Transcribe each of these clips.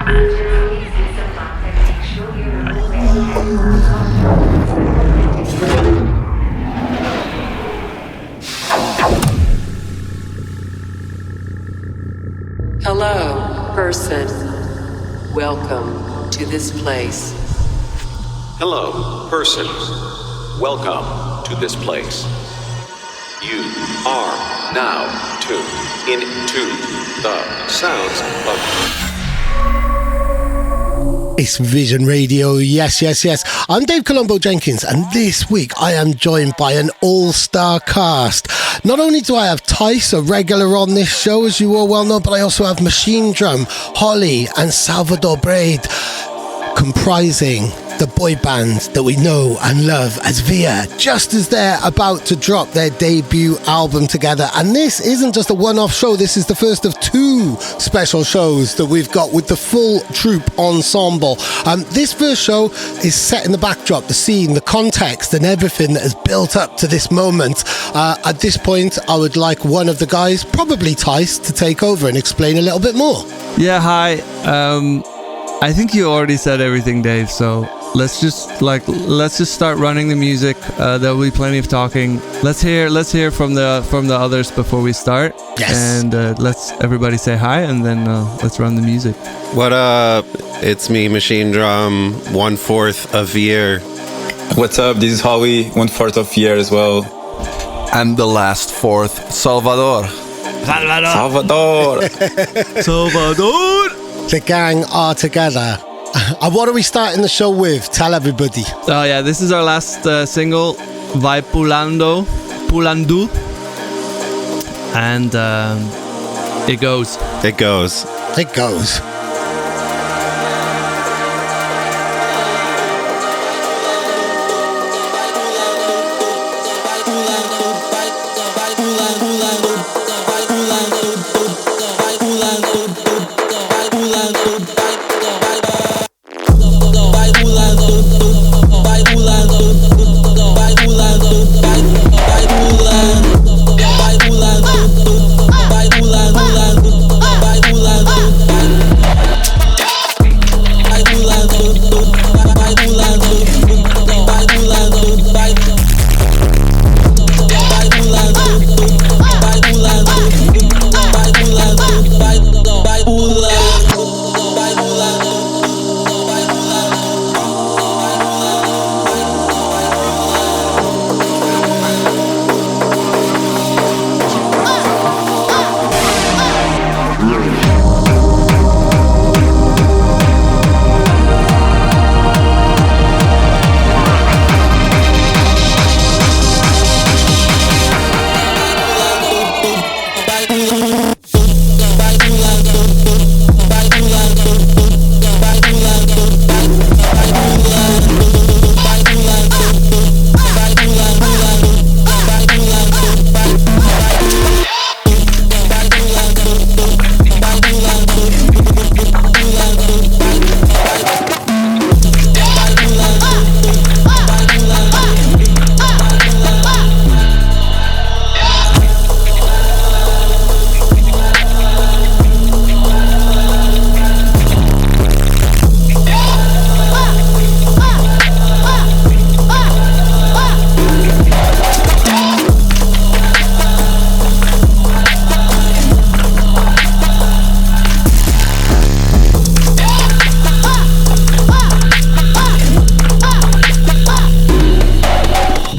Hello, person. Welcome to this place. Hello, person. Welcome to this place. You are now tuned into the sounds of... It's Vision Radio, yes. I'm Dave Colombo Jenkins, and this week I am joined by an all-star cast. Not only do I have Tice, a regular on this show, as you all well know, but I also have Machinedrum, Holly, and Salvador Braid, comprising the boy band that we know and love as VIER, just as they're about to drop their debut album together. And this isn't just a one-off show, this is the first of two special shows that we've got with the full troupe ensemble. This first show is set in the backdrop, the scene, the context, and everything that has built up to this moment. At this point, I would like one of the guys, probably Tice, to take over and explain a little bit more. Yeah, hi. I think you already said everything, Dave, so let's just start running the music. There'll be plenty of talking. Let's hear from the others before we start. Yes. And let's everybody say hi, and then let's run the music. What up? It's me, Machinedrum, 1/4 of VIER. What's up? This is Holly, 1/4 of VIER as well. And the last fourth, Salvador. Salvador. The gang are together. And what are we starting the show with? Tell everybody. Oh yeah, this is our last single, Vai Pulandu, and it goes.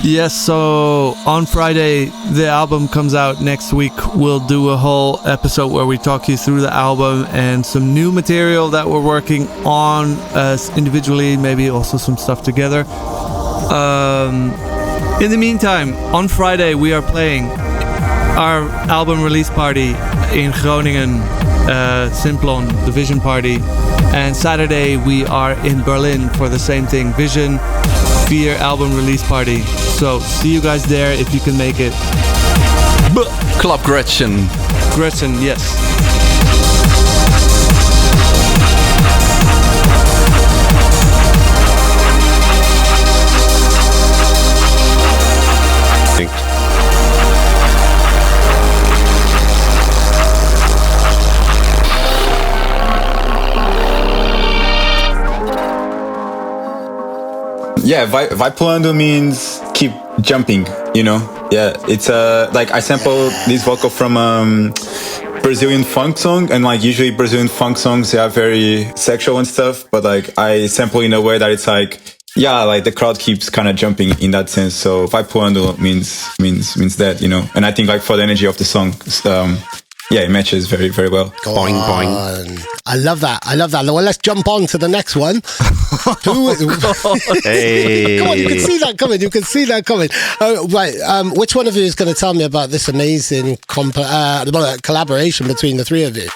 Yes, so on Friday, the album comes out next week. We'll do a whole episode where we talk you through the album and some new material that we're working on individually, maybe also some stuff together. In the meantime, on Friday, we are playing our album release party in Groningen, Simplon, the Vision Party. And Saturday, we are in Berlin for the same thing, Vision, VIER album release party. So see you guys there if you can make it. Club Gretchen. Gretchen, yes. Yeah, vai pulando means keep jumping, you know? Yeah, it's like I sampled this vocal from Brazilian funk song, and like usually Brazilian funk songs, they are very sexual and stuff, but like I sample in a way that it's like, yeah, like the crowd keeps kind of jumping in that sense. So vai pulando means that, you know? And I think like for the energy of the song, yeah, it matches very, very well. Boing, boing. I love that. Well, let's jump on to the next one. Hey. Come on, you can see that coming. Right, which one of you is going to tell me about this amazing collaboration between the three of you?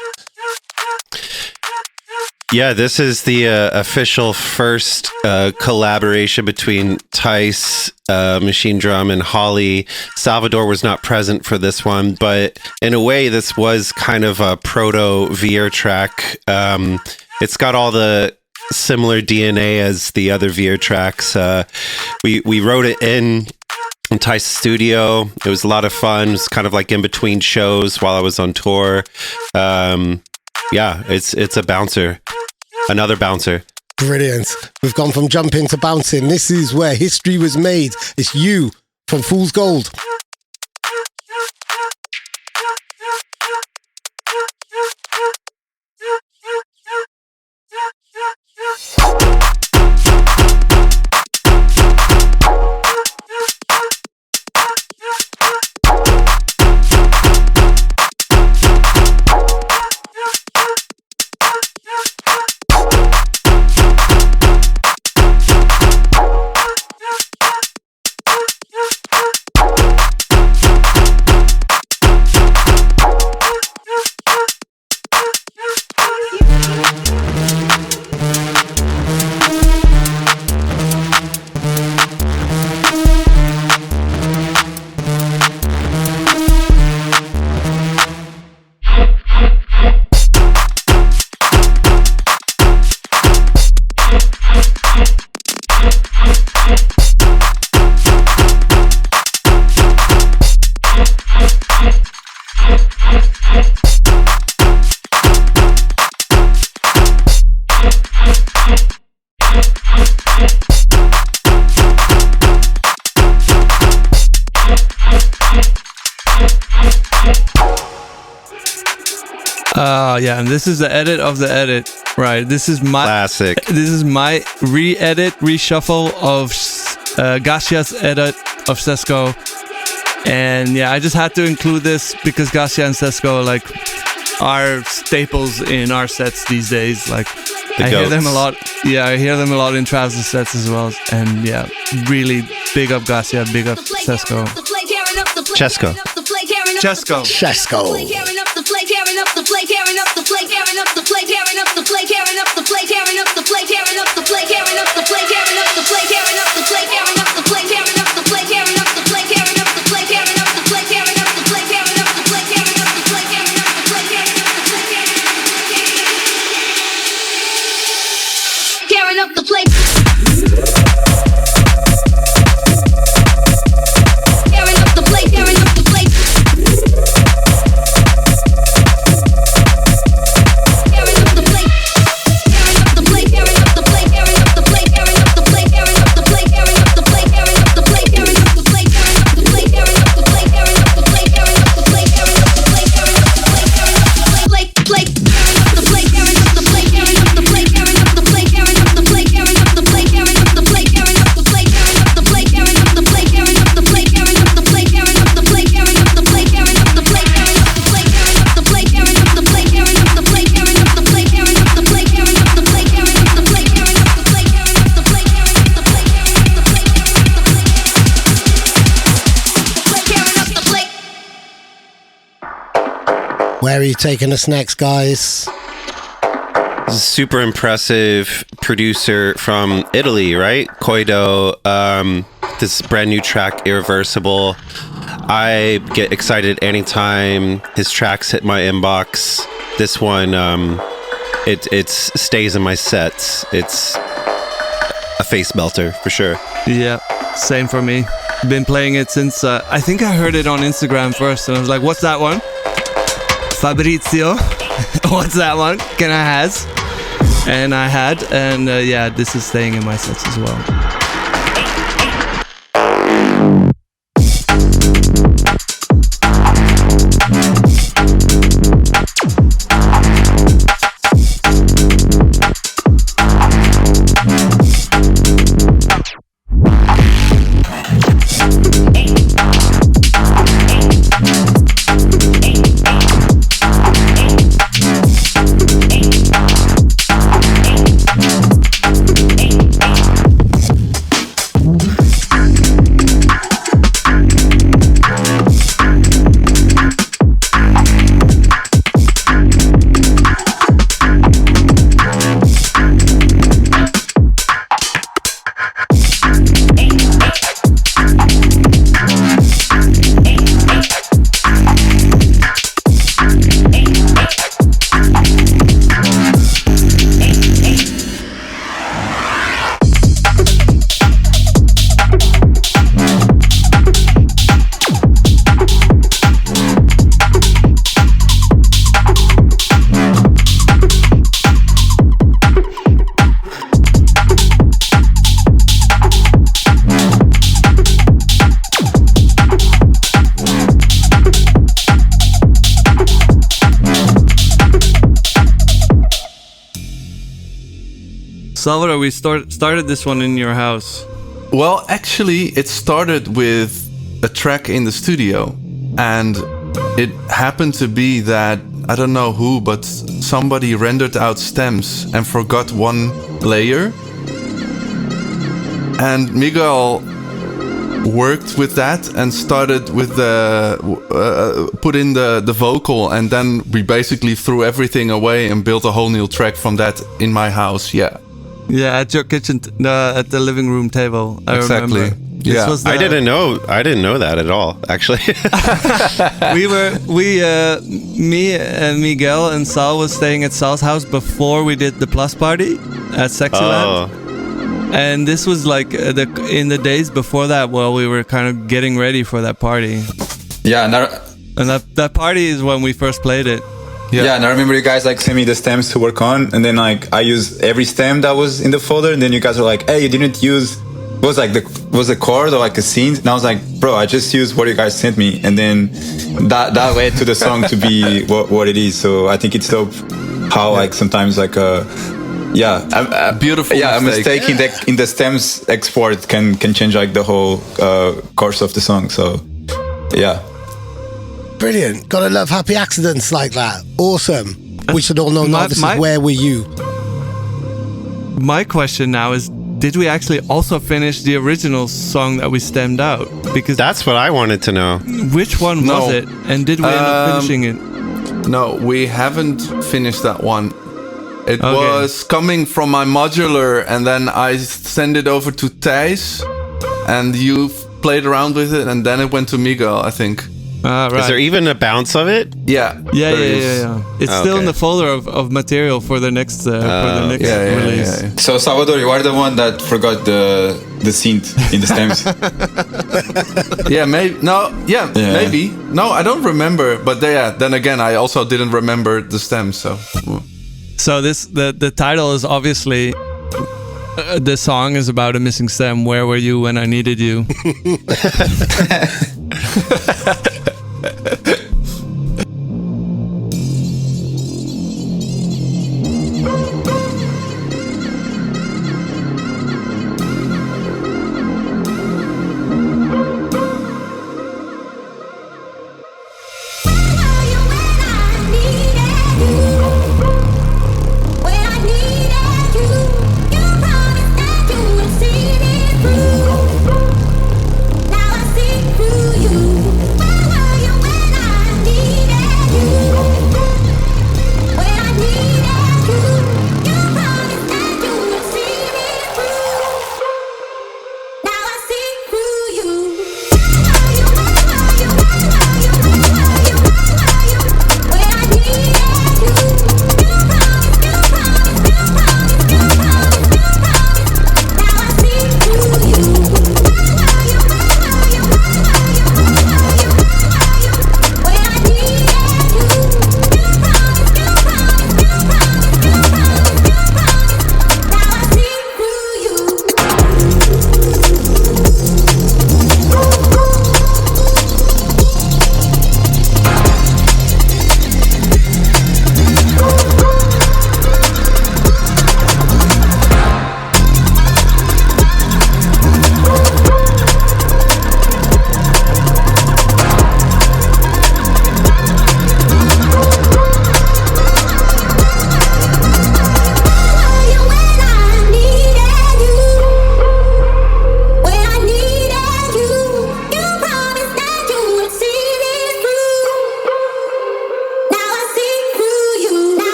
Yeah, this is the official first collaboration between Tice, Machinedrum, and Holly. Salvador was not present for this one, but in a way, this was kind of a proto VIER track. It's got all the similar DNA as the other VIER tracks. We wrote it in Tice's studio. It was a lot of fun. It was kind of like in between shows while I was on tour. Yeah, it's a bouncer. Another bouncer. Brilliant. We've gone from jumping to bouncing. This is where history was made. It's you from Fool's Gold. Yeah, and this is the edit of the edit, right? This is my classic. This is my re-edit, reshuffle of GASZIA's edit of CESCO, and yeah, I just had to include this because GASZIA and CESCO like are staples in our sets these days. Like I hear them a lot. Yeah, I hear them a lot in Travis' sets as well, and yeah, really big up GASZIA, big up CESCO. CESCO. Where are you taking us next, guys? Super impressive producer from Italy, right? COIDO. This brand new track, Irreversible. I get excited anytime his tracks hit my inbox. This one, it stays in my sets. It's a face melter for sure. Yeah, same for me. Been playing it since I think I heard it on Instagram first, and I was like, "What's that one?" Fabrizio, what's that one? Can I has? And I had, and yeah, this is staying in my sets as well. Salvador, we started this one in your house. Well, actually, it started with a track in the studio, and it happened to be that, I don't know who, but somebody rendered out stems and forgot one layer. And Miguel worked with that and started with put in the vocal, and then we basically threw everything away and built a whole new track from that in my house. Yeah, at your kitchen, at the living room table. I exactly. remember. Yeah, I didn't know that at all, actually. Me and Miguel and Sal was staying at Sal's house before we did the plus party at Sexyland. And this was like in the days before that, while we were kind of getting ready for that party. Yeah, and that party is when we first played it. Yeah, and I remember you guys like sent me the stems to work on, and then like I used every stem that was in the folder, and then you guys were like, "Hey, you didn't use was a chord or like a scene?" And I was like, "Bro, I just used what you guys sent me," and then that led to the song to be what it is. So I think it's dope how like sometimes like beautiful. Yeah, mistake. A mistake in the stems export can change like the whole course of the song. So, yeah. Brilliant. Gotta love happy accidents like that. Awesome. We should all know now. This is Where Were You? My question now is, did we actually also finish the original song that we stemmed out? Because that's what I wanted to know. Which one was it? And did we end up finishing it? No, we haven't finished that one. It was coming from my modular, and then I sent it over to Thijs, and you played around with it, and then it went to Miguel, I think. Right. Is there even a bounce of it? Yeah. It's still in the folder of material for the next release. Yeah. So Salvador, you are the one that forgot the synth in the stems. Maybe. Maybe. No, I don't remember. But then again, I also didn't remember the stems. So the title is obviously. The song is about a missing stem. Where were you when I needed you? Now I see through you.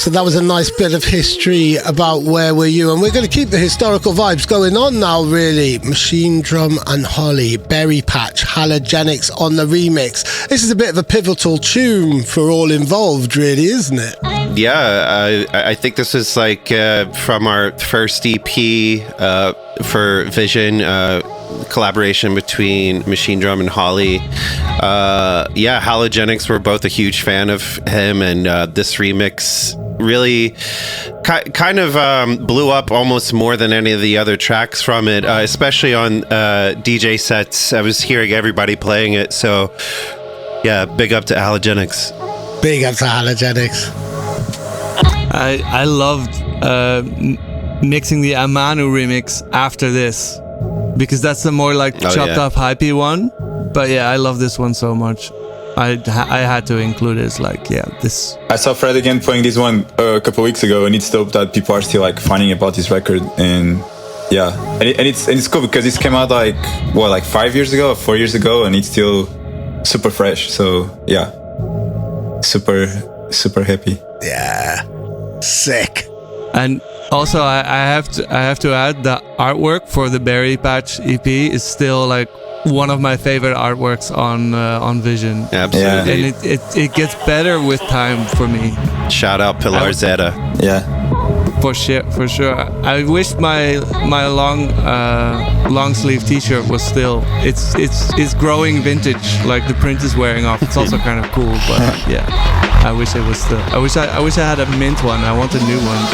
So that was a nice bit of history about Where Were You? And we're going to keep the historical vibes going on now, really. Machinedrum and Holly, Berry Patch, Halogenix on the remix. This is a bit of a pivotal tune for all involved, really, isn't it? Yeah, I think this is like from our first EP for Vision, collaboration between Machinedrum and Holly. Yeah, Halogenix, we're both a huge fan of him, and this remix really kind of blew up almost more than any of the other tracks from it, especially on DJ sets. I was hearing everybody playing it, so yeah, big up to Halogenix. Big up to Halogenix. I loved mixing the Amanu remix after this, because that's the more like chopped up hypey one. But yeah, I love this one so much. I had to include it. It's like, yeah, this. I saw Fred again playing this one a couple weeks ago, and it's dope that people are still like finding about this record. And yeah, and it's cool because this came out like 5 years ago or 4 years ago, and it's still super fresh. So yeah, super happy. Yeah, sick. And also, I have to add the artwork for the Berry Patch EP is still like one of my favorite artworks on Vision. Absolutely. And it gets better with time for me. Shout out Pilar Zeta. Yeah. For sure. I wish my long sleeve T-shirt was still. It's growing vintage. Like the print is wearing off. It's also kind of cool, but yeah. I wish it was still. I wish I had a mint one. I want a new one.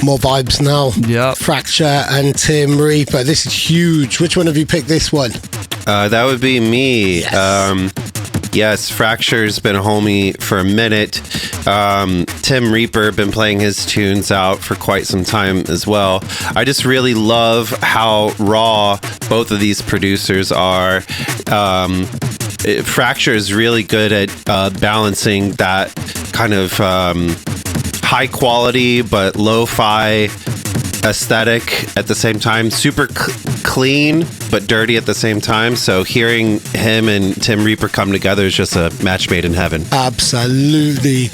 More vibes now. Yeah. Fracture and Tim Reaper. This is huge. Which one have you picked this one? That would be me. Yes. Yes, Fracture's been a homie for a minute. Tim Reaper been playing his tunes out for quite some time as well. I just really love how raw both of these producers are. Fracture is really good at balancing that kind of high quality but lo-fi aesthetic at the same time. Super clean but dirty at the same time. So hearing him and Tim Reaper come together is just a match made in heaven. Absolutely.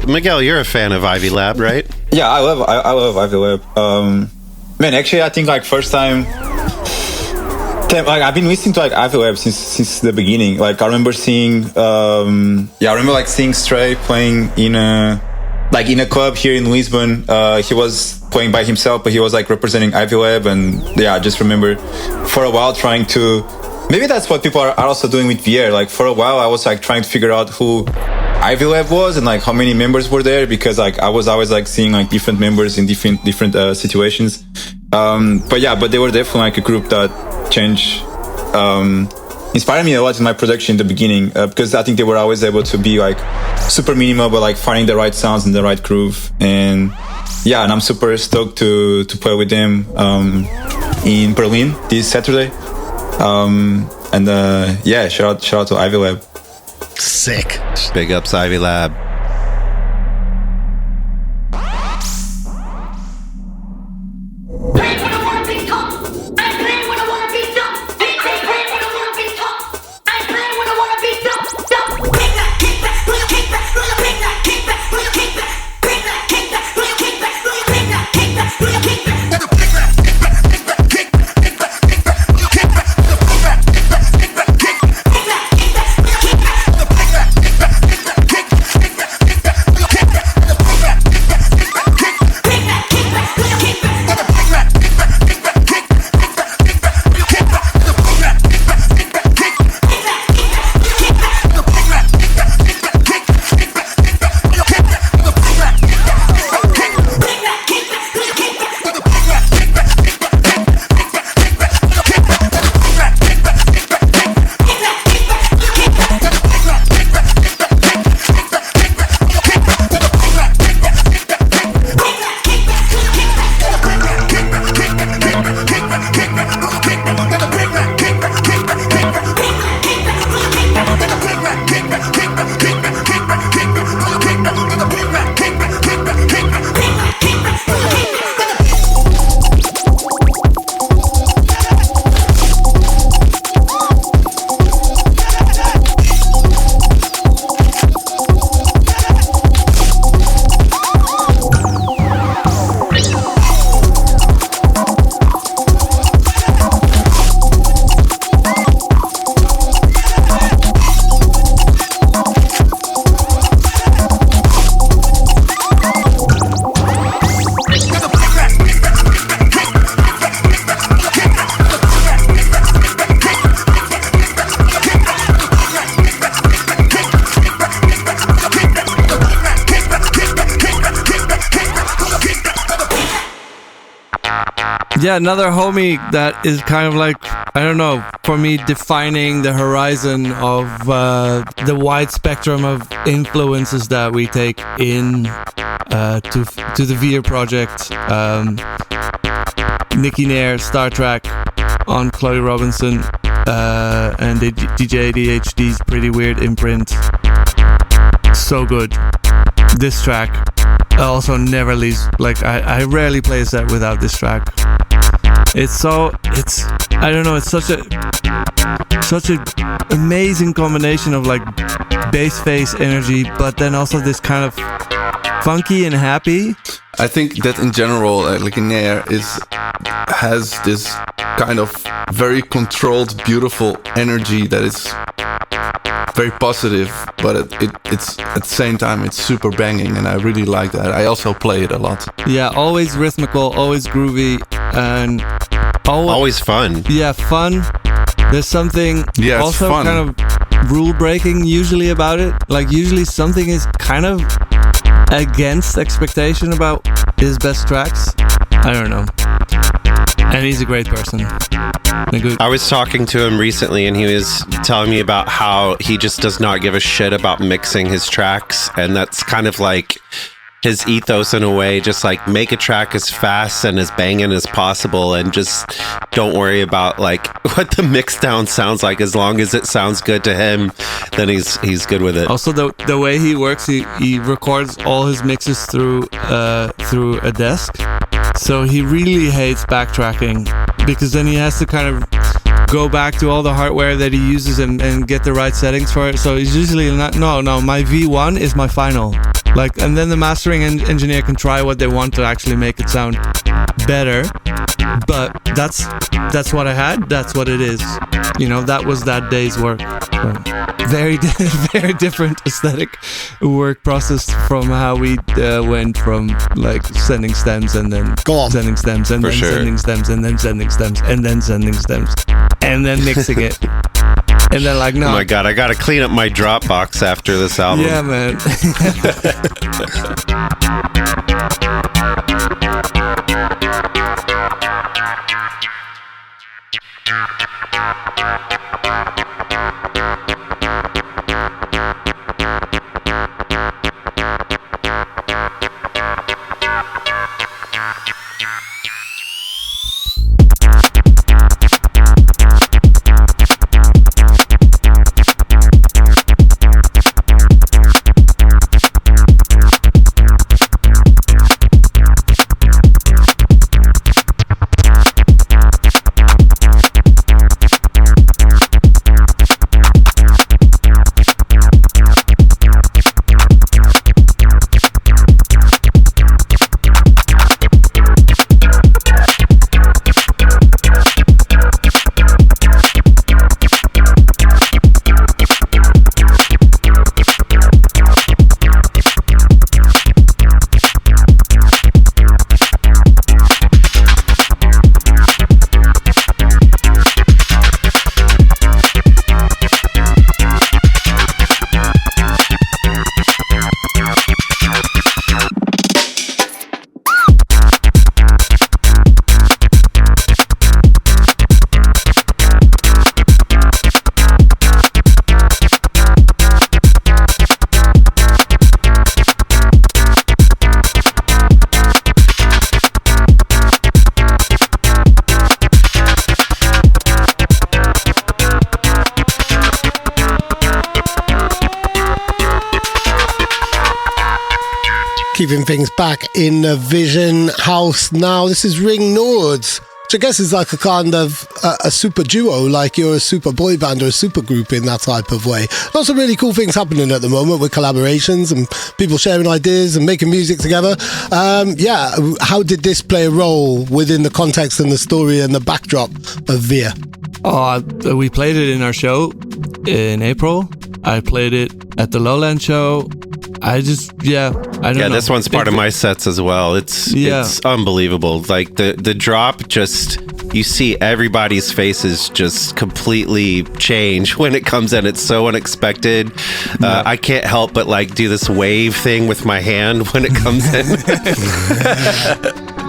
Miguel, you're a fan of Ivy Lab, right? Yeah, I love Ivy Lab. Man, actually, I think like first time, like I've been listening to like Ivy Lab since the beginning. Like I remember seeing, I remember like seeing Stray playing in a club here in Lisbon. He was playing by himself, but he was like representing Ivy Lab, and yeah, I just remember for a while trying to. Maybe that's what people are also doing with VIER. Like for a while, I was like trying to figure out who Ivy Lab was and like how many members were there, because like I was always like seeing like different members in different situations. But they were definitely like a group that inspired me a lot in my production in the beginning, because I think they were always able to be like super minimal, but like finding the right sounds and the right groove. And I'm super stoked to play with them in Berlin this Saturday. Shout out to Ivy Lab. Sick. Big ups Ivy Lab. Yeah, another homie that is kind of like, I don't know, for me defining the horizon of the wide spectrum of influences that we take in to the VIER project. Nikki Nair, Startrack on Chloe Robinson, and the DJ ADHD's Pretty Weird imprint. So good. This track also never leaves, like I rarely play a set without this track. It's I don't know, it's such a amazing combination of like bass face energy, but then also this kind of funky and happy. I think that in general, like Nair has this kind of very controlled, beautiful energy that is very positive, but it's at the same time it's super banging, and I really like that. I also play it a lot. Yeah, always rhythmical, always groovy, and always fun. Yeah, fun. There's something also fun. kind of rule breaking usually about it. Like usually something is kind of against expectation about his best tracks. I don't know. And he's a great person. I was talking to him recently, and he was telling me about how he just does not give a shit about mixing his tracks, and that's kind of like his ethos in a way. Just like make a track as fast and as banging as possible, and just don't worry about like what the mix down sounds like. As long as it sounds good to him, then he's good with it. Also, the way he works, he records all his mixes through a desk. So he really hates backtracking, because then he has to kind of go back to all the hardware that he uses and get the right settings for it. So he's usually not, no, my V1 is my final. Like, and then the mastering engineer can try what they want to actually make it sound better. But that's what I had. That's what it is. You know, that was that day's work. So, very different aesthetic work process from how we went from like sending stems and then sending stems and then sending stems and then sending stems and then sending stems and then mixing it. And then like, no. Oh my God, I gotta clean up my Dropbox after this album. Yeah, man. Keeping things back in the Vision House now. This is Ring Noord, which I guess is like a kind of a super duo, like you're a super boy band or a super group in that type of way. Lots of really cool things happening at the moment with collaborations and people sharing ideas and making music together. How did this play a role within the context and the story and the backdrop of VIER? We played it in our show in April. I played it at the Lowland show. I don't know. This one's part of my sets as well. It's unbelievable. Like the drop, just you see everybody's faces just completely change when it comes in. It's so unexpected. I can't help but like do this wave thing with my hand when it comes in.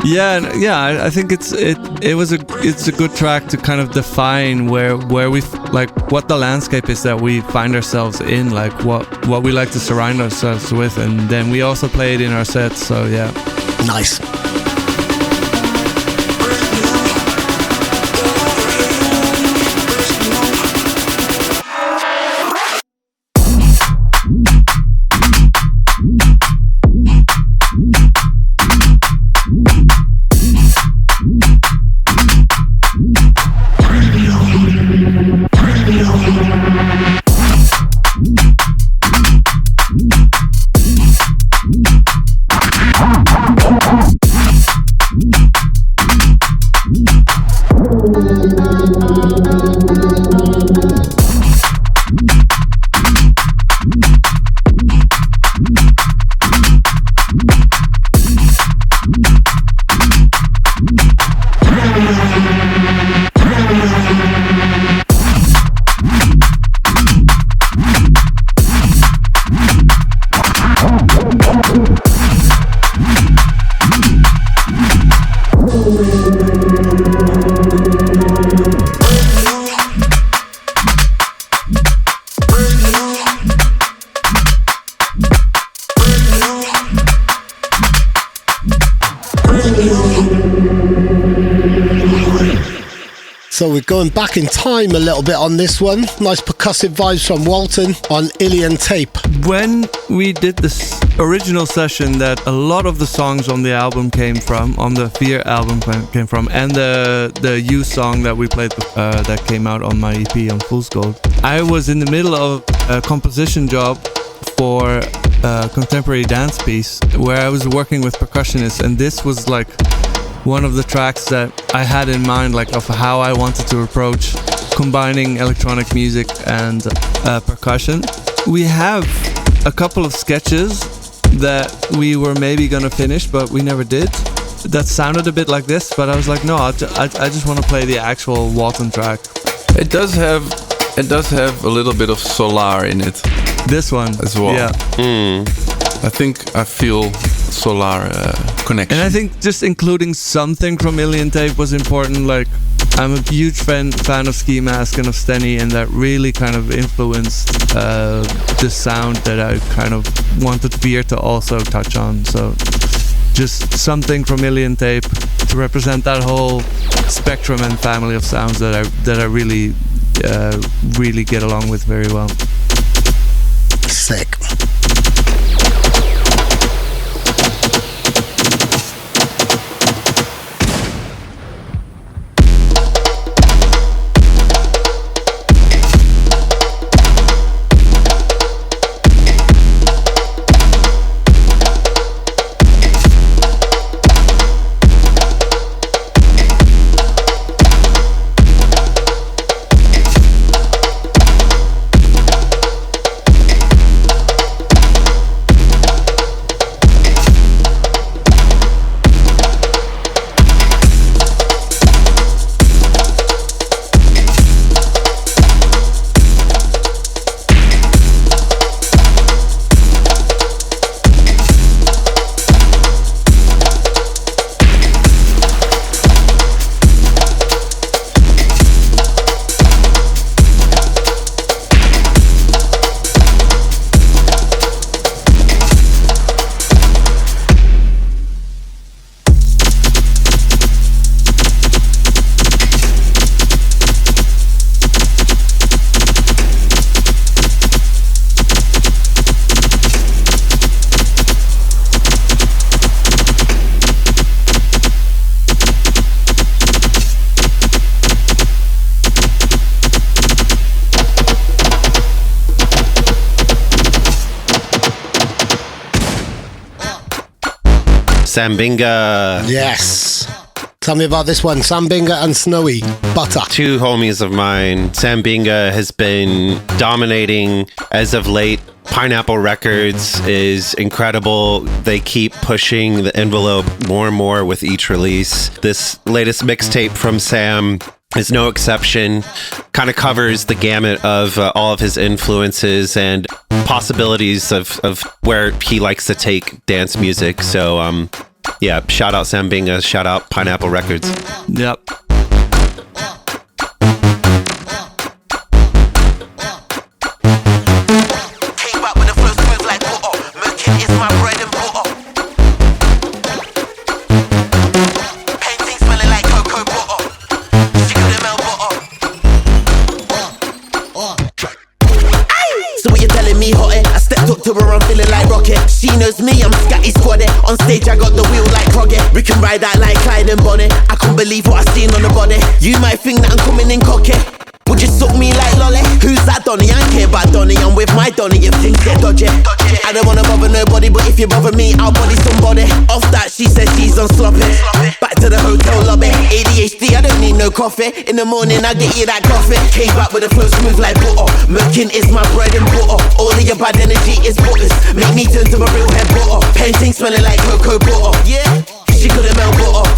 I think it's a good track to kind of define where we like what the landscape is that we find ourselves in, like what we like to surround ourselves with, and then we also play it in our sets. So yeah, nice. So we're going back in time a little bit on this one. Nice percussive vibes from Walton on ILIAN tape. When we did this original session that a lot of the songs on the album came from, on the VIER album came from, and the You song that we played that came out on my EP on Fool's Gold, I was in the middle of a composition job for contemporary dance piece where I was working with percussionists, and this was like one of the tracks that I had in mind, like of how I wanted to approach combining electronic music and percussion. We have a couple of sketches that we were maybe gonna finish, but we never did. That sounded a bit like this, but I was like, no, I just want to play the actual Walton track. It does have a little bit of Solar in it. This one as well. Yeah. I think I feel Solar connection. And I think just including something from Alien Tape was important. Like, I'm a huge fan of Ski Mask and of Stenny, and that really kind of influenced the sound that I kind of wanted VIER to also touch on. So just something from Alien Tape to represent that whole spectrum and family of sounds that I really get along with very well. Sick. Binga. Yes. Tell me about this one. Binga and Snowy. Butta. Two homies of mine. Binga has been dominating as of late. Pineapple Records is incredible. They keep pushing the envelope more and more with each release. This latest mixtape from Sam is no exception. Kind of covers the gamut of all of his influences and possibilities of where he likes to take dance music. So, yeah, shout out Binga, shout out Pineapple Records. Yep. To her, I'm feeling like rocket. She knows me, I'm scatty squadded. On stage, I got the wheel like Crockett. We can ride out like Clyde and Bonnet. I can't believe what I seen on the body. You might think that I'm coming in cocky. Would you suck me like lolly? Who's that Donny? I don't care about Donny. I'm with my Donny if things get dodgy. I don't wanna bother nobody, but if you bother me, I'll body somebody. Off that, she says she's on sloppy. Back to the hotel lobby. ADHD, I don't need no coffee. In the morning, I get you that coffee. Came back with a flow smooth like butter. Merkin is my bread and butter. All of your bad energy is butters. Make me turn to a real head butter. Painting smelling like cocoa butter. Yeah, she couldn't melt butter.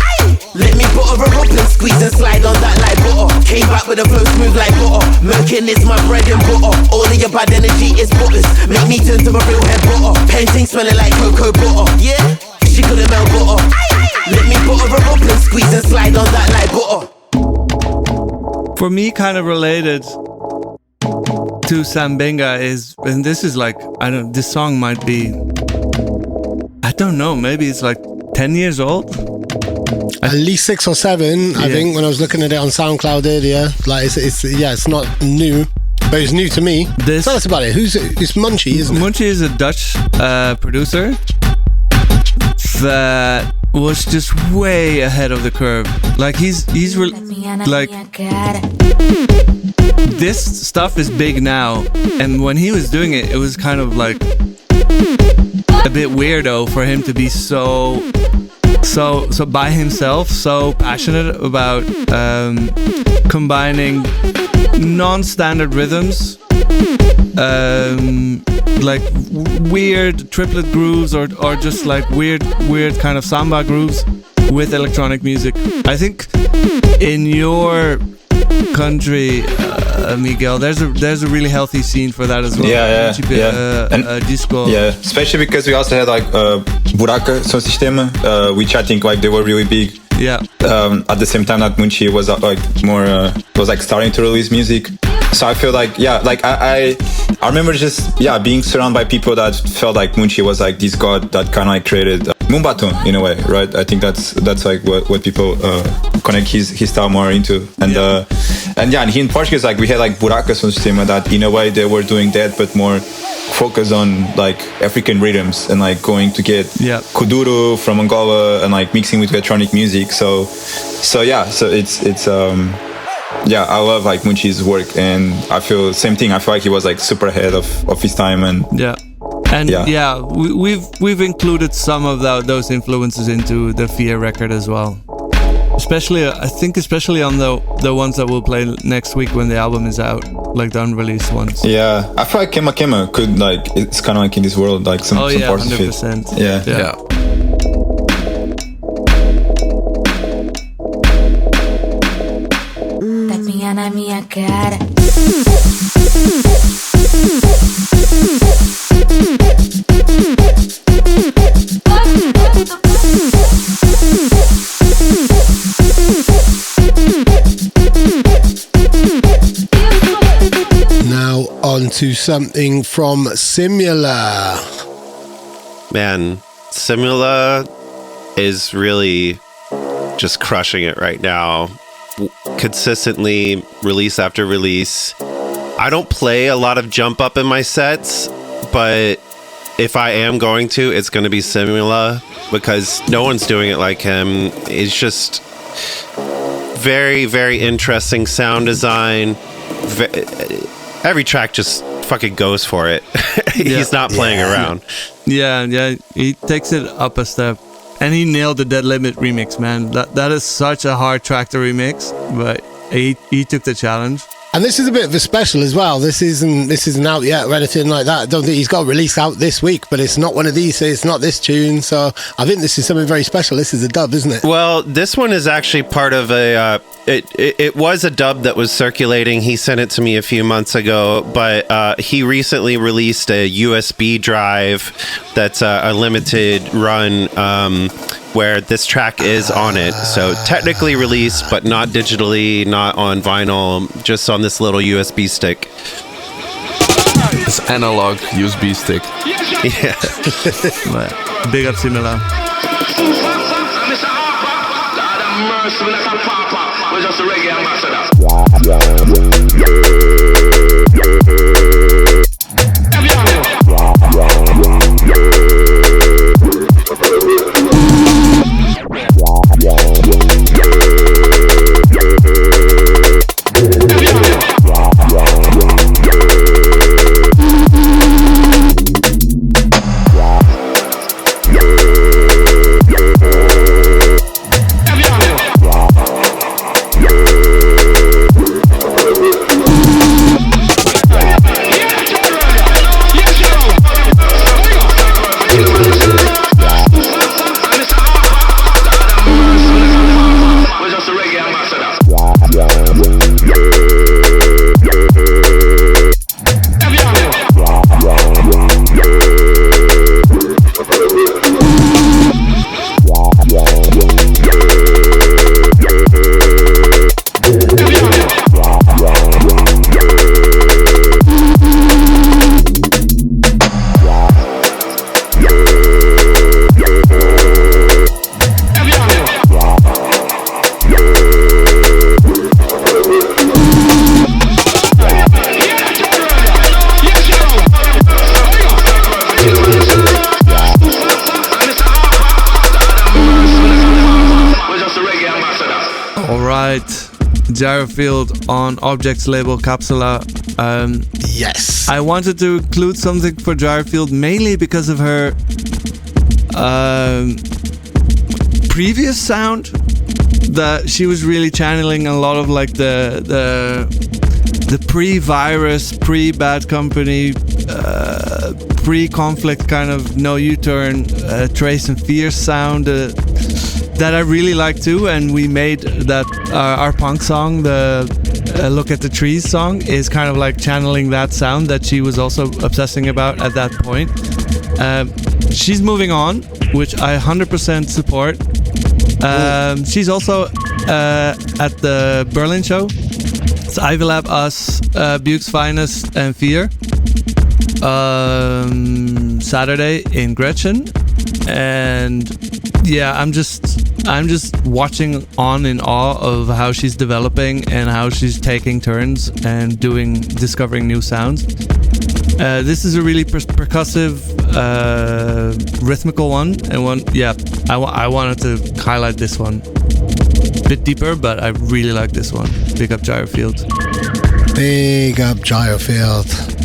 Let me butter her up and squeeze and slide on that like butter. Came back with a flow smooth like butter. Merkin is my bread and butter. All of your bad energy is butters. Make me turn to a real head butter. Painting smelling like cocoa butter. Yeah, she couldn't melt butter. Let me butter her up and squeeze and slide on that like butter. For me, kind of related to Binga is, and this is like, this song might be, I don't know, maybe it's like 10 years old. At least 6 or 7, I think, when I was looking at it on SoundCloud earlier. Like, it's not new, but it's new to me. Tell us about it. It's Munchi, isn't it? Munchi is a Dutch producer that was just way ahead of the curve. Like, this stuff is big now, and when he was doing it, it was kind of like a bit weirdo for him to be so by himself, so passionate about combining non-standard rhythms, like weird triplet grooves or just like weird kind of samba grooves with electronic music. I think in your country, Miguel, there's a really healthy scene for that as well. And disco. Yeah, especially because we also had like Buraca Som Sistema, which I think like they were really big. Yeah. At the same time that Munchi was like more was like starting to release music. So I feel like I remember just being surrounded by people that felt like Munchi was like this god that kind of like created Mumbaton in a way, right? I think that's like what people connect his style more into. And and here in Portuguese, like we had like Buraca Som Sistema that in a way they were doing that, but more focus on like African rhythms and like going to get kuduro from Angola and like mixing with electronic music. So it's I love like Munchi's work, and I feel same thing. I feel like he was like super ahead of his time, and we've included some of those influences into the VIER record as well. Especially on the ones that we'll play next week when the album is out, like the unreleased ones. Yeah, I feel like Kema Kema could like, it's kind of like in this world, like some parts of it. 100%. Yeah. Tapinha na minha cara. Now on to something from Simula. Man, Simula is really just crushing it right now. Consistently, release after release. I don't play a lot of jump up in my sets, but if I am going to, it's going to be Simula, because no one's doing it like him. It's just very, very interesting sound design. Every track just fucking goes for it. He's not playing around. Yeah, he takes it up a step. And he nailed the Dead Limit remix, man. That is such a hard track to remix, but he took the challenge. And this is a bit of a special as well. This isn't out yet or anything like that. I don't think he's got a release out this week, but it's not one of these. It's not this tune. So I think this is something very special. This is a dub, isn't it? Well, this one is actually part of a... It was a dub that was circulating. He sent it to me a few months ago, but he recently released a USB drive that's a limited run where this track is on it. So technically released, but not digitally, not on vinyl, just on this little USB stick. It's analog USB stick. Yeah. Big up Simula. We're just a reggae ambassador. Gyrofield on Objects label KAPSELA. Yes. I wanted to include something for Gyrofield mainly because of her previous sound that she was really channeling a lot of like the pre-virus, pre-Bad Company, pre-conflict kind of no U-turn Trace and Fierce sound that I really like too. And we made that our punk song, the Look at the Trees song, is kind of like channeling that sound that she was also obsessing about at that point. She's moving on, which I 100% support. She's also at the Berlin show. It's Ivy Lab, us, Buke's Finest, and VIER. Saturday in Gretchen, and yeah, I'm just watching on in awe of how she's developing and how she's taking turns and discovering new sounds. This is a really percussive, rhythmical one, and I wanted to highlight this one. A bit deeper, but I really like this one. Big up Gyrofield. Big up Gyrofield.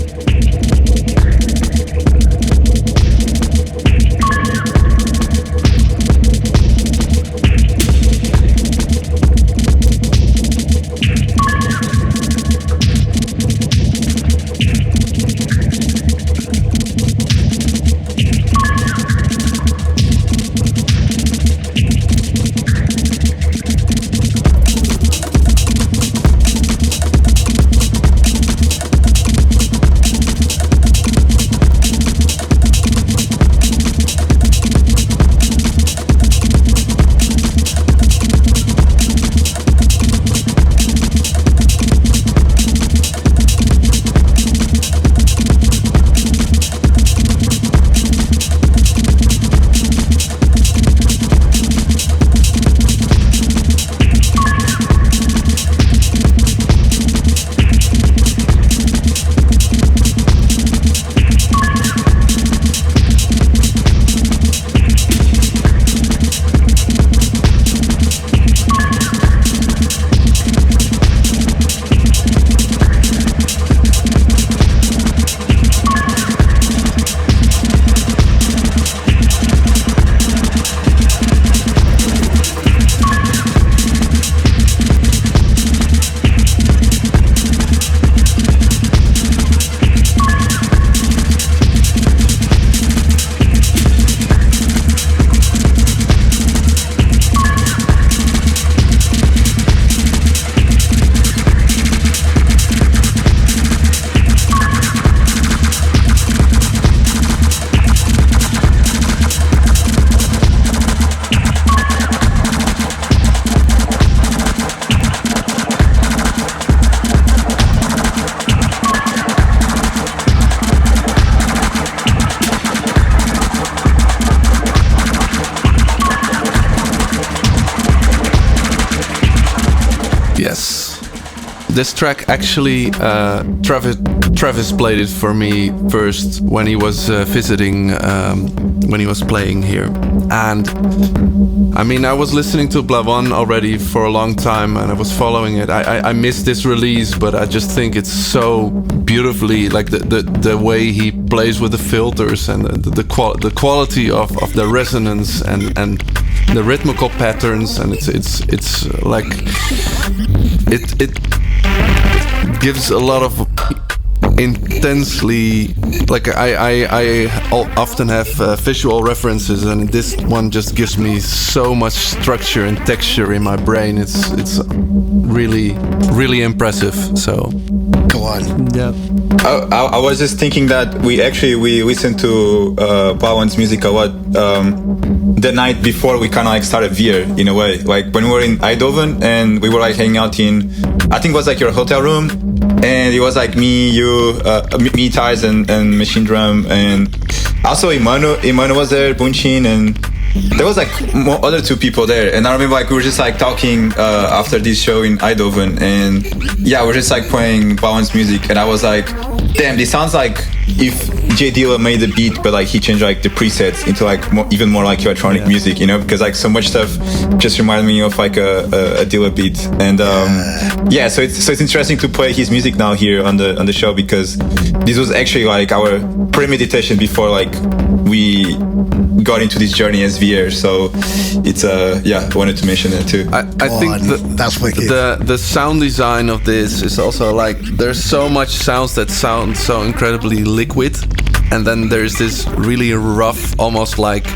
This track actually, Travis played it for me first when he was visiting, when he was playing here. And I mean, I was listening to Blavon already for a long time and I was following it. I missed this release, but I just think it's so beautifully, like the way he plays with the filters and the quality of the resonance and the rhythmical patterns, and it's like it gives a lot of intensely, like I often have visual references, and this one just gives me so much structure and texture in my brain. It's really impressive. So go on. Yeah. I was just thinking that we listened to Bauan's music a lot the night before we kind of like started VIER in a way. Like when we were in Eindhoven and we were like hanging out in, I think it was like your hotel room, and it was like me, you, me, Thijs, and Machinedrum, and also Imano was there, Bunchin, and there was like other two people there. And I remember like we were just like talking after this show in Eindhoven, and yeah, we're just like playing Bauan's music, and I was like, damn, this sounds like if J Dilla made the beat, but like he changed like the presets into like even more like electronic music, you know, because like so much stuff just reminded me of like a Dilla beat. And yeah, so it's interesting to play his music now here on the show, because this was actually like our premeditation before like we got into this journey as VIER. So it's I wanted to mention that too. I think that's wicked. The sound design of this is also like, there's so much sounds that sound so incredibly liquid, and then there's this really rough, almost like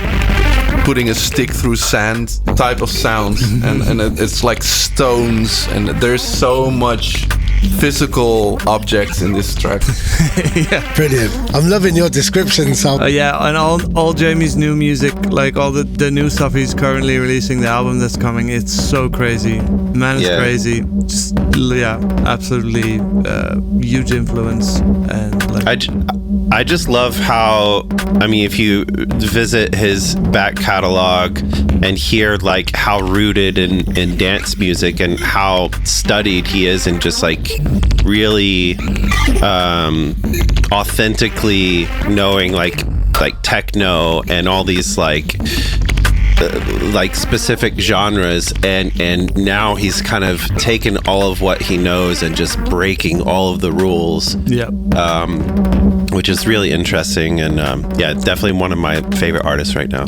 putting a stick through sand type of sound, and it's like stones, and there's so much physical objects in this track. Yeah, brilliant. I'm loving your description, Sal. And all Jamie's new music, like all the new stuff he's currently releasing, the album that's coming, it's so crazy. Man, it's crazy. Just absolutely huge influence. And like, I just love how, I mean, if you visit his back catalog and hear like how rooted in dance music and how studied he is in just like really authentically knowing like techno and all these like specific genres, and now he's kind of taken all of what he knows and just breaking all of the rules. Which is really interesting, and definitely one of my favorite artists right now.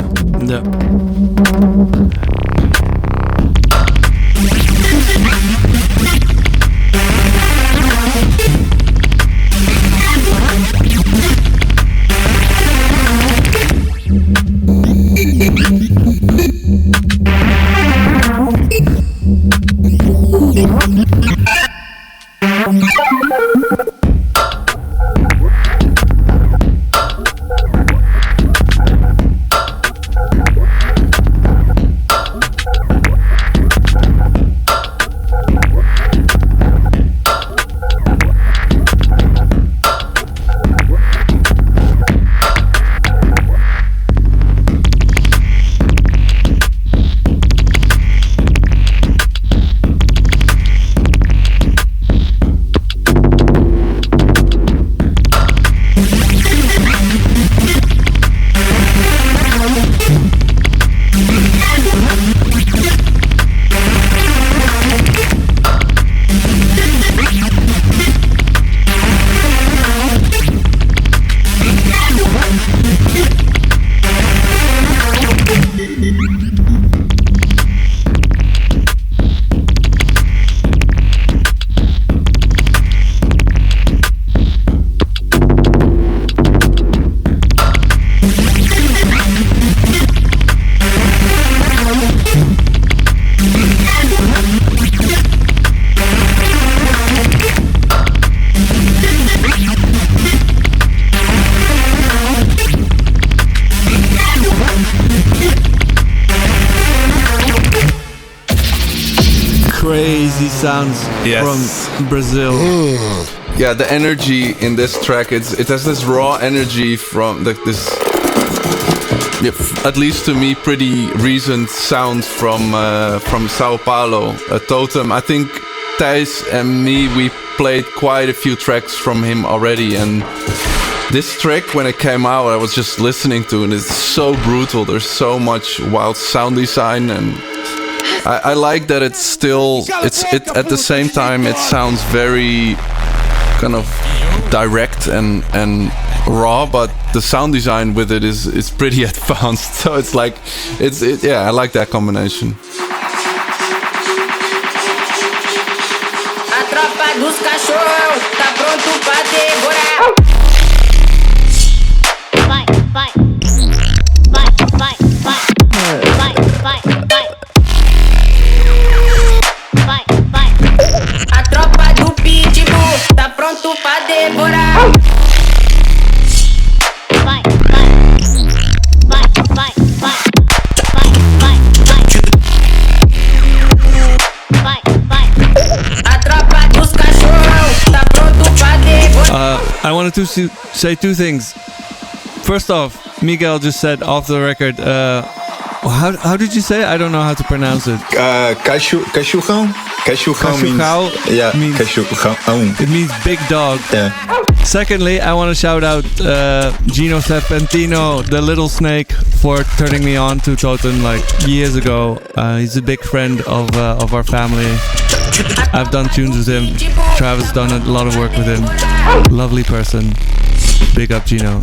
Crazy sounds from Brazil. Yeah, the energy in this track, it has this raw energy from this, at least to me, pretty recent sound from Sao Paulo, Totem. I think Thijs and me, we played quite a few tracks from him already, and this track, when it came out, I was just listening to it, and it's so brutal. There's so much wild sound design, and I like that it's still, at the same time, it sounds very kind of direct and raw, but the sound design with it is pretty advanced. So it's like, I like that combination. A tropa dos cachorros tá pronto pra devorar. Vai, vai, vai, vai, vai, vai, vai, vai. Vai, vai. A tropa do pitbull tá pronto pra devorar. Vai, vai, vai, vai, vai, vai, vai, vai, vai, vai. A tropa dos cachorros tá pronto pra devorar. I wanted to say two things. First off, Miguel just said off the record, how did you say it? I don't know how to pronounce it. Cachorrão. Cachorrão means cachorrão. It means big dog. Yeah. Secondly, I want to shout out Gino Serpentino, the little snake, for turning me on to Totem like years ago. He's a big friend of our family. I've done tunes with him. Travis done a lot of work with him. Lovely person. Big up, Gino.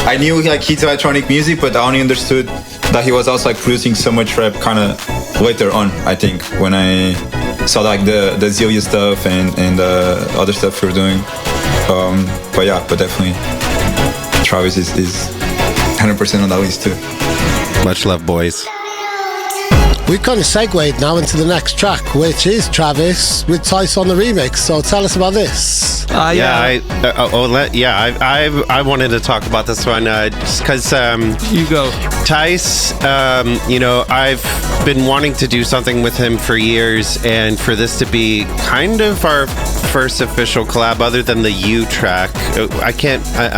I knew like he did electronic music, but I only understood that he was also like producing so much rap kind of later on, I think, when I saw like the Zelia stuff and other stuff we were doing. But definitely Travis is 100% on that list too. Much love, boys. We've kind of segued now into the next track, which is Travis with Tice on the remix. So tell us about this. I wanted to talk about this one just because you go. Tice, I've been wanting to do something with him for years, and for this to be kind of our first official collab, other than the U track. I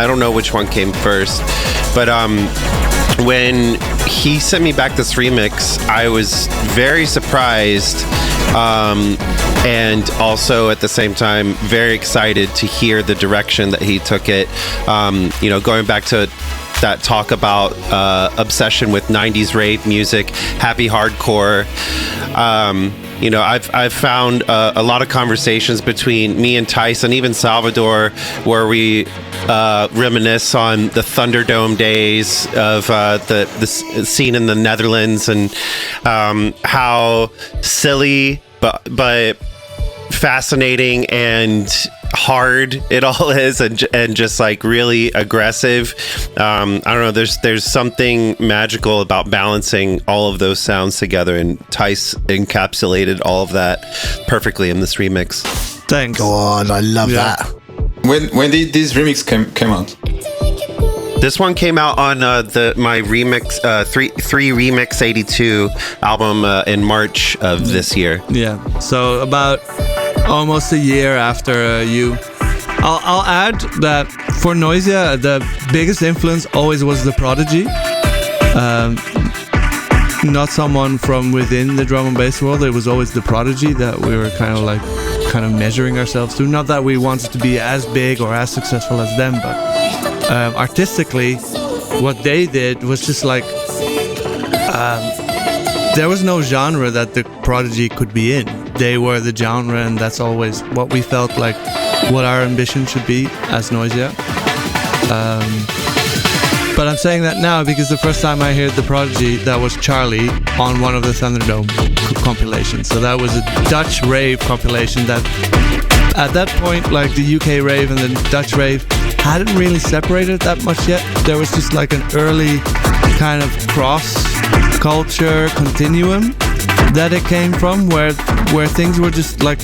don't know which one came first, but when he sent me back this remix, I was very surprised, and also at the same time very excited to hear the direction that he took it. Going back to that talk about obsession with 90s rave music, happy hardcore. I've found a lot of conversations between me and Tice and even Salvador where we reminisce on the Thunderdome days of the scene in the Netherlands, and how silly but fascinating and hard it all is, and just like really aggressive. I don't know, there's something magical about balancing all of those sounds together, and Tice encapsulated all of that perfectly in this remix. Thanks. Go on, I love that. When did this remix came out? This one came out on my remix 3 Remix 82 album in March of this year. Yeah, so about almost a year after you. I'll add that for Noisia, the biggest influence always was The Prodigy. Not someone from within the drum and bass world. It was always The Prodigy that we were kind of measuring ourselves to. Not that we wanted to be as big or as successful as them, but artistically, what they did was just like there was no genre that The Prodigy could be in. They were the genre, and that's always what we felt like what our ambition should be as Noisia. But I'm saying that now because the first time I heard The Prodigy, that was Charlie on one of the Thunderdome compilations. So that was a Dutch rave compilation that at that point, like the UK rave and the Dutch rave hadn't really separated that much yet. There was just like an early kind of cross-culture continuum that it came from, where things were just like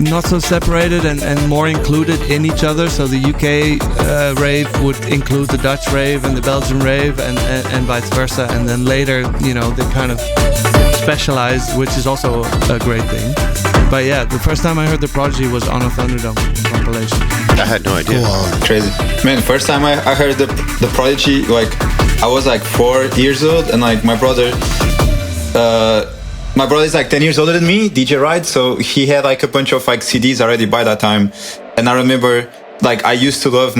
not so separated and more included in each other. So the UK rave would include the Dutch rave and the Belgian rave and vice versa. And then later, they kind of specialized, which is also a great thing. But yeah, the first time I heard The Prodigy was on a Thunderdome compilation. I had no idea. Crazy. Man, first time I heard the Prodigy, like I was like 4 years old, and like my brother is like 10 years older than me, DJ Ride, so he had like a bunch of like CDs already by that time. And I remember like I used to love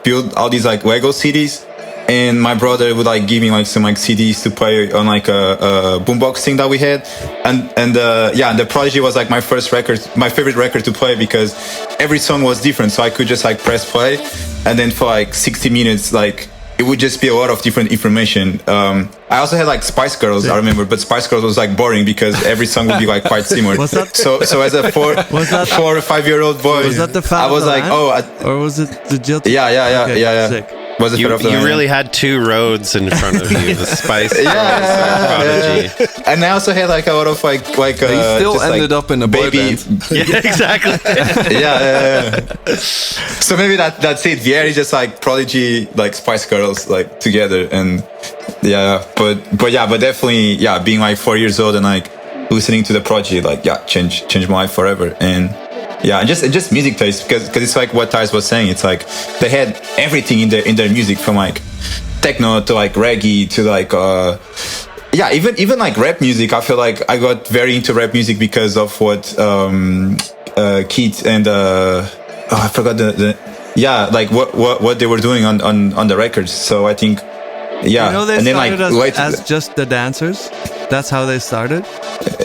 build all these like Lego CDs, and my brother would like give me like some like CDs to play on like a boombox thing that we had. And The Prodigy was like my favorite record to play, because every song was different, so I could just like press play, and then for like 60 minutes like it would just be a lot of different information. I also had like Spice Girls, I remember, but Spice Girls was like boring because every song would be like quite similar. So as a 4 or 5 year old boy, was that the Fat I was like, or was it the Jill? Yeah. Sick. Was it You really had two roads in front of you, the Spice Girls and Prodigy. And I also had like a lot of like you still just, ended up in a boy band. Yeah, exactly. yeah. So maybe that's it. VIER is just like Prodigy, like Spice Girls, like together. And but definitely, being like 4 years old and like listening to The Prodigy, like changed my life forever. And and just music taste, because it's like what Tice was saying. It's like they had everything in their music, from like techno to like reggae to like even like rap music. I feel like I got very into rap music because of what Keith and I forgot what they were doing on the records. So I think they and then started as just the dancers. That's how they started,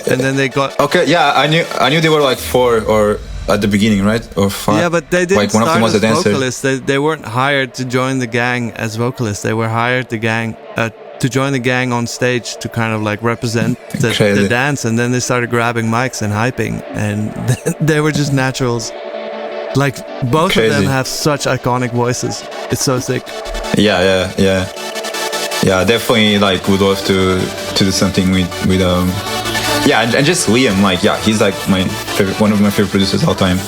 and then they got I knew they were like 4 or at the beginning, right? Or yeah, but they didn't like one of them start was as a dancer. vocalists. They weren't hired to join the gang as vocalists. They were hired to join the gang on stage to kind of like represent the dance, and then they started grabbing mics and hyping, and they were just naturals. Like both of them have such iconic voices. It's so sick. Yeah. Definitely, like would love to do something with yeah, and just Liam, like he's like my favorite, one of my favorite producers all time.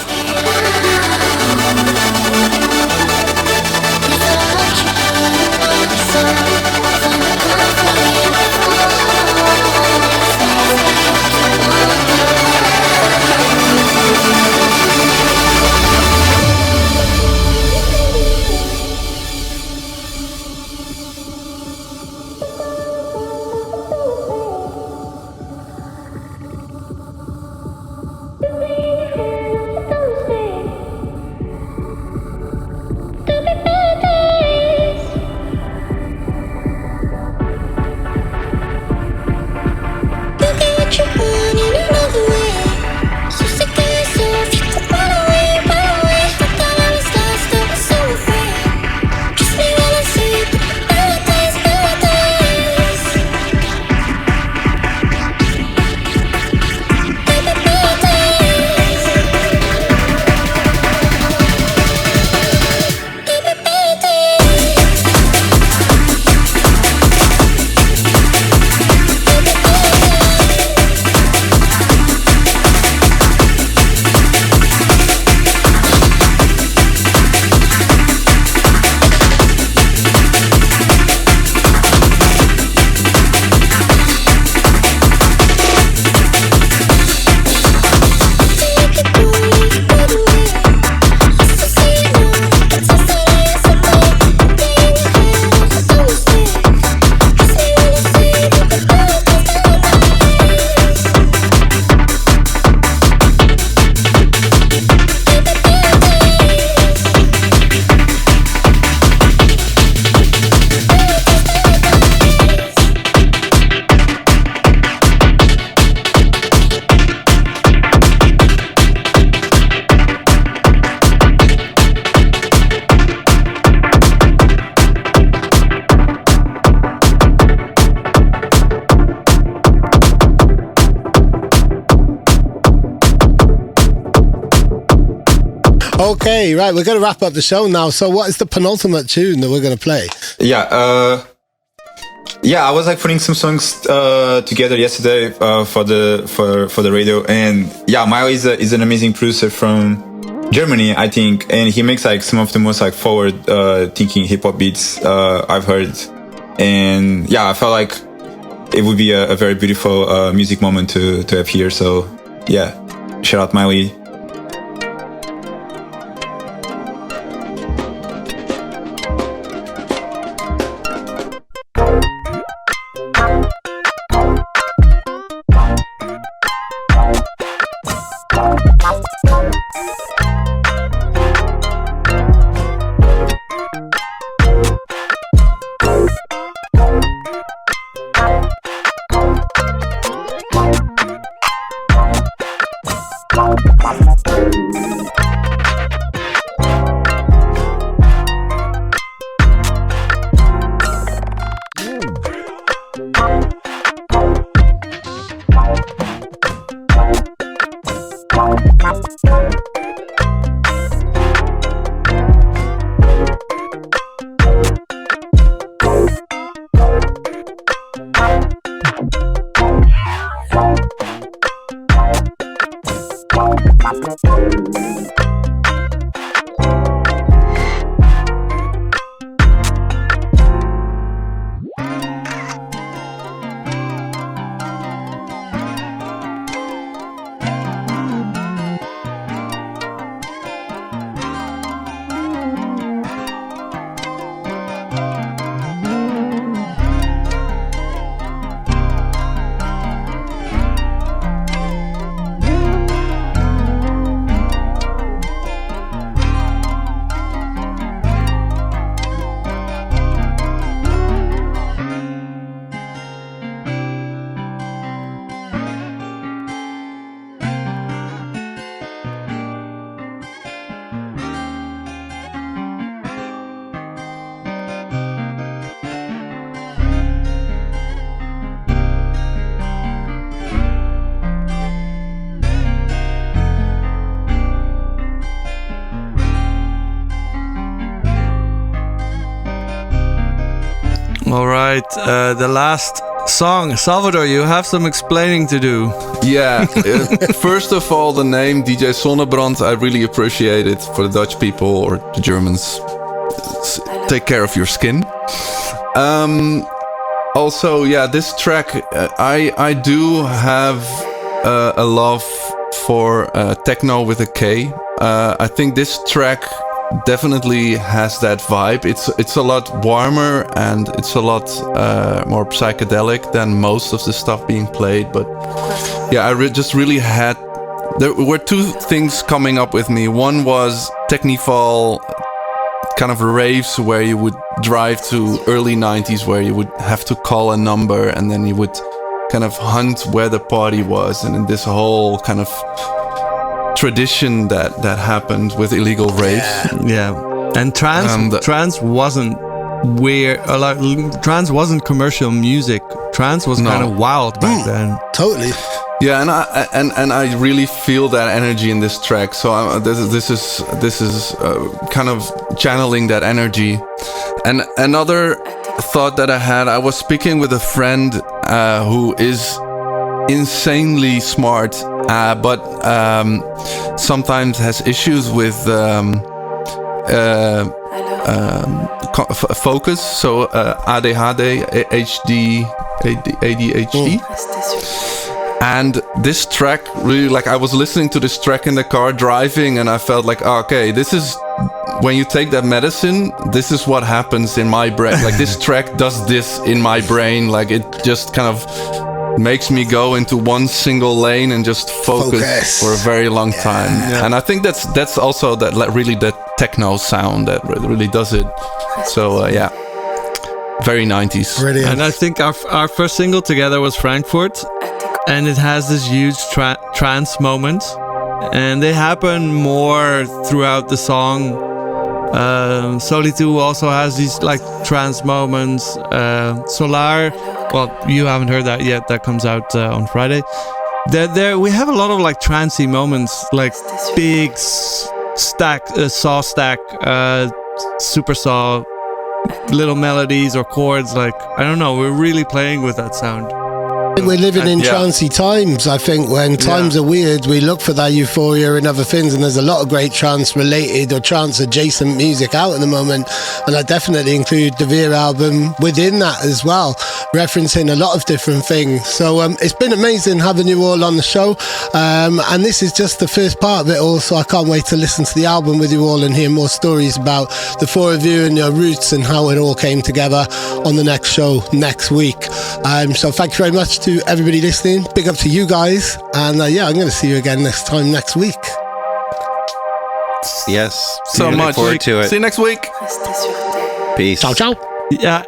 Okay, right, we're going to wrap up the show now. So what is the penultimate tune that we're going to play? Yeah, I was like putting some songs together yesterday for the radio, and yeah, Milo is an amazing producer from Germany, I think, and he makes like some of the most like forward thinking hip hop beats I've heard, and yeah, I felt like it would be a very beautiful music moment to have here. So yeah, shout out Miley. right, the last song. Salvador, you have some explaining to do. Yeah, first of all, the name DJ Sonnebrand, I really appreciate it for the Dutch people or the Germans. Take care of your skin. Also, yeah, this track, I do have a love for techno with a K. I think this track definitely has that vibe. It's a lot warmer and it's a lot more psychedelic than most of the stuff being played. But yeah, I just really had... There were two things coming up with me. One was Technival kind of raves where you would drive to early 90s where you would have to call a number and then you would kind of hunt where the party was, and in this whole kind of tradition that happened with illegal raves. Yeah, and trance wasn't weird. Trance wasn't commercial music. Trance was kind of wild back then. Totally. Yeah, and I really feel that energy in this track. So this is kind of channeling that energy. And another thought that I had, I was speaking with a friend who is insanely smart, but sometimes has issues with focus. So ADHD, ADHD. And this track really, like, I was listening to this track in the car driving and I felt like, okay, this is when you take that medicine, this is what happens in my brain. Like, this track does this in my brain. Like, it just kind of makes me go into one single lane and just focus for a very long time. Yeah. And I think that's also that really that techno sound that really does it. So yeah, very 90s. Brilliant. And I think our first single together was Frankfurt. And it has this huge trance moment, and they happen more throughout the song. Solitude also has these like trance moments. Solar, well, you haven't heard that yet. That comes out on Friday. There we have a lot of like trancey moments, like big saw stack, super saw, little melodies or chords. Like, I don't know, we're really playing with that sound. We're living in trancey times. I think when times are weird, we look for that euphoria and other things, and there's a lot of great trance related or trance adjacent music out at the moment, and I definitely include the VIER album within that as well, referencing a lot of different things. So it's been amazing having you all on the show, and this is just the first part of it all, so I can't wait to listen to the album with you all and hear more stories about the four of you and your roots and how it all came together on the next show next week. So thank you very much to everybody listening. Big up to you guys, and I'm going to see you again next week. Yes, so much forward to it. See you next week. Peace. Ciao, ciao. Yeah,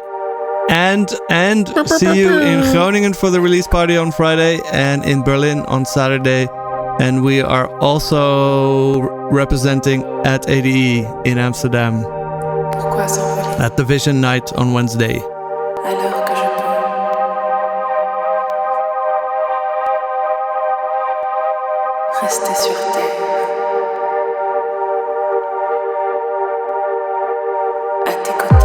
and see you in Groningen for the release party on Friday, and in Berlin on Saturday. And we are also representing at ADE in Amsterdam at the Vision Night on Wednesday. Restez sur Terre. À tes côtés.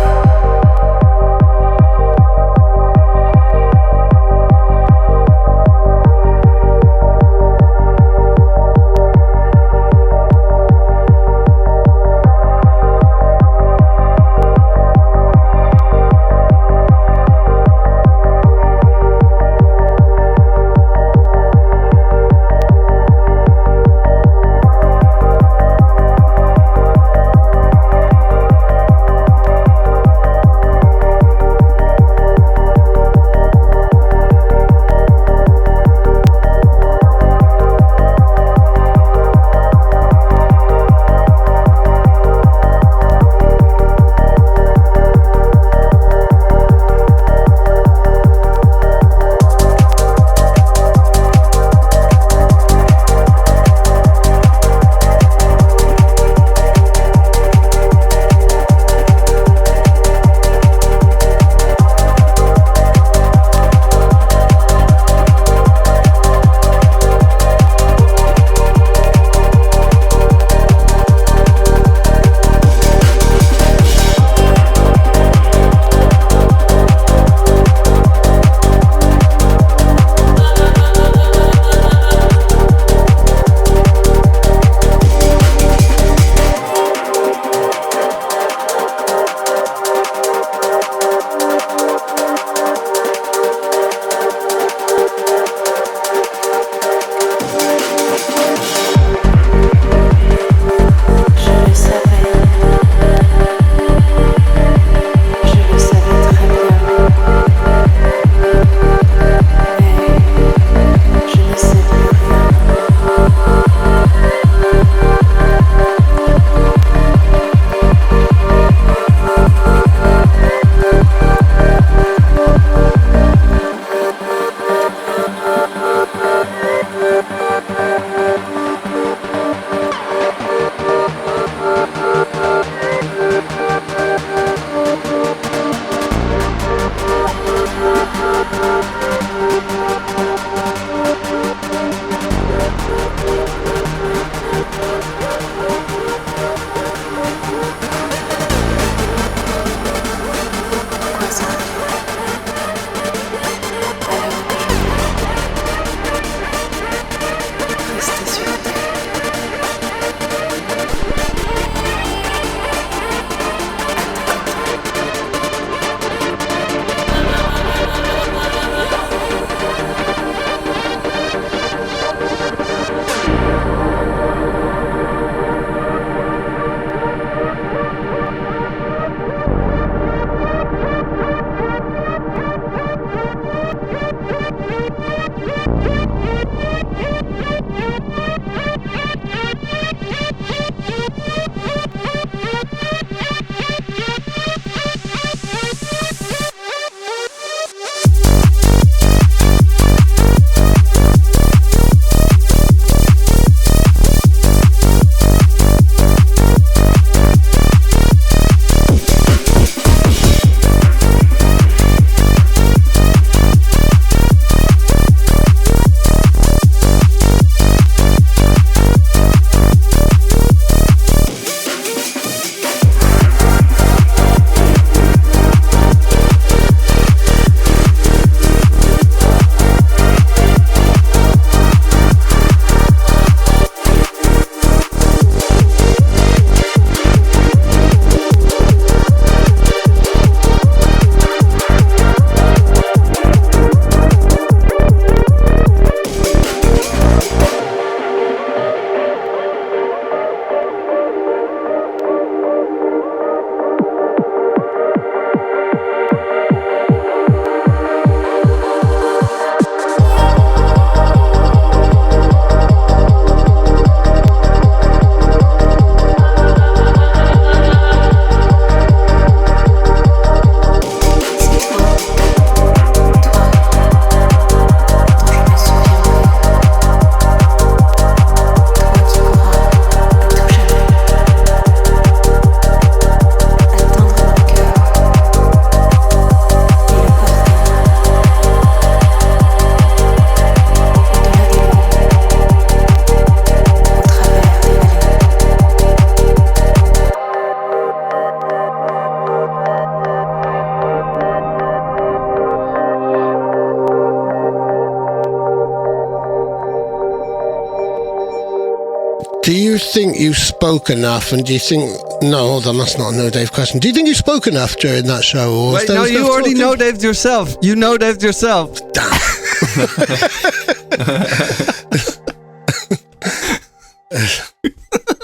Do you think you spoke enough? And do you think... No, hold on, that's not a No Dave question. Do you think you spoke enough during that show? Or Wait, no, you already No Daved yourself. You No Daved yourself. Damn.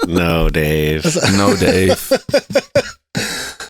No, Dave. No, Dave.